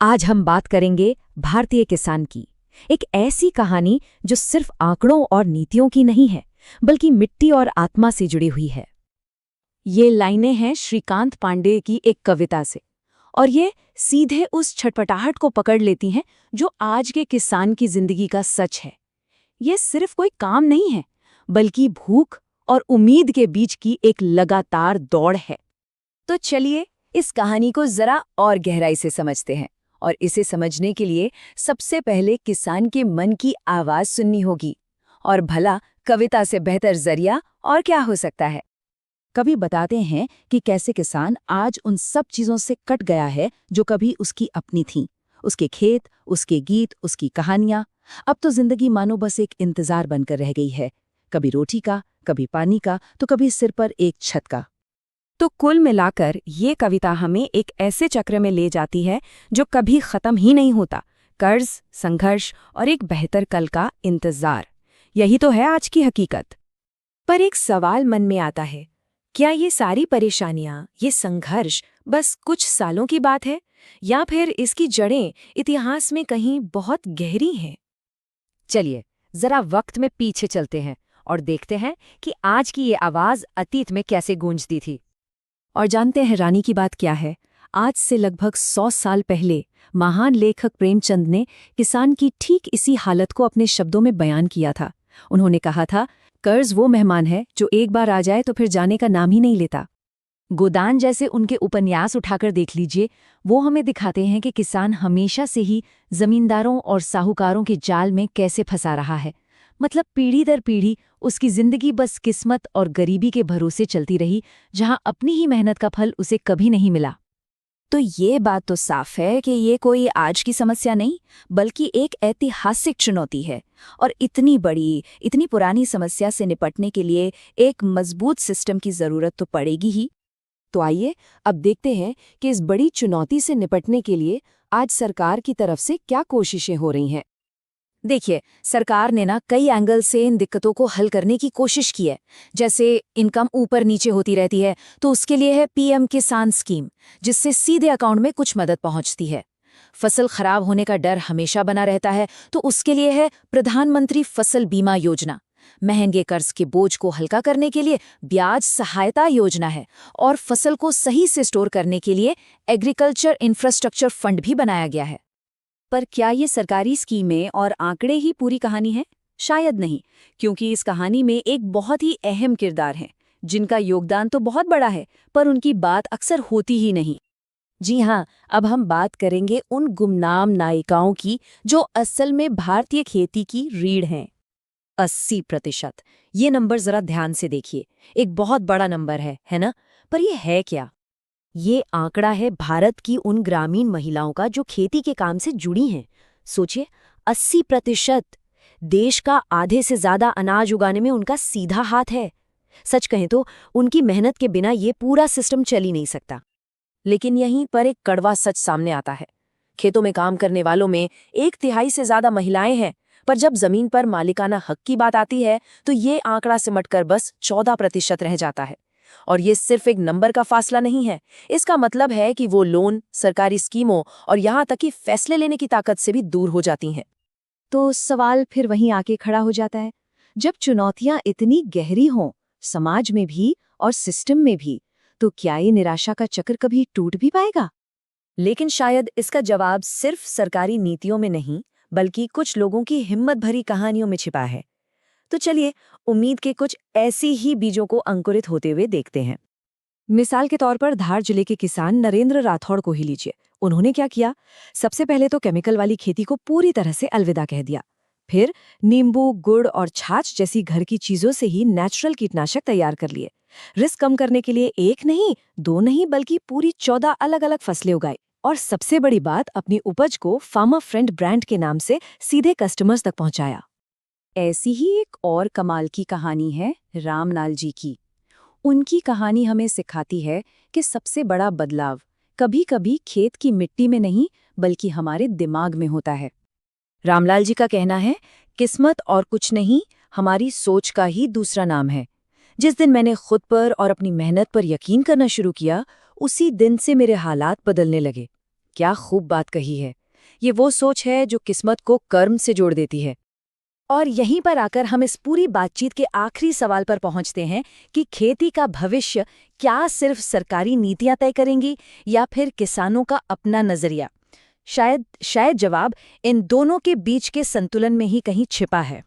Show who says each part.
Speaker 1: आज हम बात करेंगे भारतीय किसान की, एक ऐसी कहानी जो सिर्फ आंकड़ों और नीतियों की नहीं है, बल्कि मिट्टी और आत्मा से जुड़ी हुई है। ये लाइनें हैं श्रीकांत पांडे की एक कविता से, और ये सीधे उस छटपटाहट को पकड़ लेती हैं जो आज के किसान की जिंदगी का सच है। ये सिर्फ कोई काम नहीं है, बल्कि भूख और उम्मीद के बीच की एक लगातार दौड़ है। तो चलिए इस कहानी को जरा और गहराई से समझते हैं, और इसे समझने के लिए सबसे पहले किसान के मन की आवाज सुननी होगी। और भला कविता से बेहतर जरिया और क्या हो सकता है। कवि बताते हैं कि कैसे किसान आज उन सब चीजों से कट गया है जो कभी उसकी अपनी थीं। उसके खेत, उसके गीत, उसकी कहानियां। अब तो जिंदगी मानो बस एक इंतजार बनकर रह गई है, कभी रोटी का, कभी पानी का, तो कभी सिर पर एक छत का। तो कुल मिलाकर ये कविता हमें एक ऐसे चक्र में ले जाती है जो कभी खत्म ही नहीं होता। कर्ज, संघर्ष और एक बेहतर कल का इंतजार, यही तो है आज की हकीकत। पर एक सवाल मन में आता है, क्या ये सारी परेशानियां, ये संघर्ष बस कुछ सालों की बात है, या फिर इसकी जड़ें इतिहास में कहीं बहुत गहरी हैं? चलिए जरा वक्त में पीछे चलते हैं और देखते हैं कि आज की ये आवाज अतीत में कैसे गूंजती थी। और जानते हैं रानी की बात क्या है? आज से लगभग 100 साल पहले महान लेखक प्रेमचंद ने किसान की ठीक इसी हालत को अपने शब्दों में बयान किया था। उन्होंने कहा था, कर्ज वो मेहमान है जो एक बार आ जाए तो फिर जाने का नाम ही नहीं लेता। गोदान जैसे उनके उपन्यास उठाकर देख लीजिए, वो हमें दिखाते हैं कि किसान हमेशा से ही जमींदारों और साहूकारों के जाल में कैसे फंसा रहा है। मतलब पीढ़ी दर पीढ़ी उसकी जिंदगी बस किस्मत और गरीबी के भरोसे चलती रही, जहां अपनी ही मेहनत का फल उसे कभी नहीं मिला। तो ये बात तो साफ है कि ये कोई आज की समस्या नहीं, बल्कि एक ऐतिहासिक चुनौती है। और इतनी बड़ी, इतनी पुरानी समस्या से निपटने के लिए एक मजबूत सिस्टम की जरूरत तो पड़ेगी ही। तो आइए अब देखते हैं कि इस बड़ी चुनौती से निपटने के लिए आज सरकार की तरफ से क्या कोशिशें हो रही हैं। देखिए, सरकार ने कई एंगल से इन दिक्कतों को हल करने की कोशिश की है। जैसे इनकम ऊपर नीचे होती रहती है, तो उसके लिए है पीएम किसान स्कीम, जिससे सीधे अकाउंट में कुछ मदद पहुंचती है। फसल खराब होने का डर हमेशा बना रहता है, तो उसके लिए है प्रधानमंत्री फसल बीमा योजना। महंगे कर्ज के बोझ को हल्का करने के लिए ब्याज सहायता योजना है, और फसल को सही से स्टोर करने के लिए एग्रीकल्चर इंफ्रास्ट्रक्चर फंड भी बनाया गया है। पर क्या ये सरकारी स्कीमें और आंकड़े ही पूरी कहानी है? शायद नहीं, क्योंकि इस कहानी में एक बहुत ही अहम किरदार है, जिनका योगदान तो बहुत बड़ा है, पर उनकी बात अक्सर होती ही नहीं। जी हाँ, अब हम बात करेंगे उन गुमनाम नायिकाओं की जो असल में भारतीय खेती की रीढ़ हैं। 80%। ये नंबर जरा ध्यान से देखिए, एक बहुत बड़ा नंबर है ना? पर ये है क्या? ये आंकड़ा है भारत की उन ग्रामीण महिलाओं का जो खेती के काम से जुड़ी हैं। सोचिए, 80%! देश का आधे से ज्यादा अनाज उगाने में उनका सीधा हाथ है। सच कहें तो उनकी मेहनत के बिना ये पूरा सिस्टम चल ही नहीं सकता। लेकिन यहीं पर एक कड़वा सच सामने आता है। खेतों में काम करने वालों में 1/3 से ज्यादा महिलाएं हैं, पर जब जमीन पर मालिकाना हक की बात आती है तो ये आंकड़ा सिमटकर बस 14% रह जाता है। और ये सिर्फ एक नंबर का फासला नहीं है, इसका मतलब है कि वो लोन, सरकारी स्कीमों और यहाँ तक कि फैसले लेने की ताकत से भी दूर हो जाती हैं। तो सवाल फिर वहीं आके खड़ा हो जाता है, जब चुनौतियां इतनी गहरी हों, समाज में भी और सिस्टम में भी, तो क्या ये निराशा का चक्र कभी टूट भी पाएगा? लेकिन शायद इसका जवाब सिर्फ सरकारी नीतियों में नहीं, बल्कि कुछ लोगों की हिम्मत भरी कहानियों में छिपा है। तो चलिए उम्मीद के कुछ ऐसी ही बीजों को अंकुरित होते हुए देखते हैं। मिसाल के तौर पर धार जिले के किसान नरेंद्र राठौड़ को ही लीजिए। उन्होंने क्या किया? सबसे पहले तो केमिकल वाली खेती को पूरी तरह से अलविदा कह दिया। फिर नींबू, गुड़ और छाछ जैसी घर की चीजों से ही नेचुरल कीटनाशक तैयार कर लिए। रिस्क कम करने के लिए एक नहीं, दो नहीं, बल्कि पूरी 14 अलग अलग फसलें उगाई। और सबसे बड़ी बात, अपनी उपज को फार्मर फ्रेंड ब्रांड के नाम से सीधे कस्टमर्स तक पहुंचाया। ऐसी ही एक और कमाल की कहानी है रामलाल जी की। उनकी कहानी हमें सिखाती है कि सबसे बड़ा बदलाव कभी कभी खेत की मिट्टी में नहीं, बल्कि हमारे दिमाग में होता है। रामलाल जी का कहना है, किस्मत और कुछ नहीं, हमारी सोच का ही दूसरा नाम है। जिस दिन मैंने खुद पर और अपनी मेहनत पर यकीन करना शुरू किया, उसी दिन से मेरे हालात बदलने लगे। क्या खूब बात कही है। ये वो सोच है जो किस्मत को कर्म से जोड़ देती है। और यहीं पर आकर हम इस पूरी बातचीत के आखिरी सवाल पर पहुंचते हैं कि खेती का भविष्य क्या सिर्फ सरकारी नीतियां तय करेंगी या फिर किसानों का अपना नजरिया। शायद जवाब इन दोनों के बीच के संतुलन में ही कहीं छिपा है।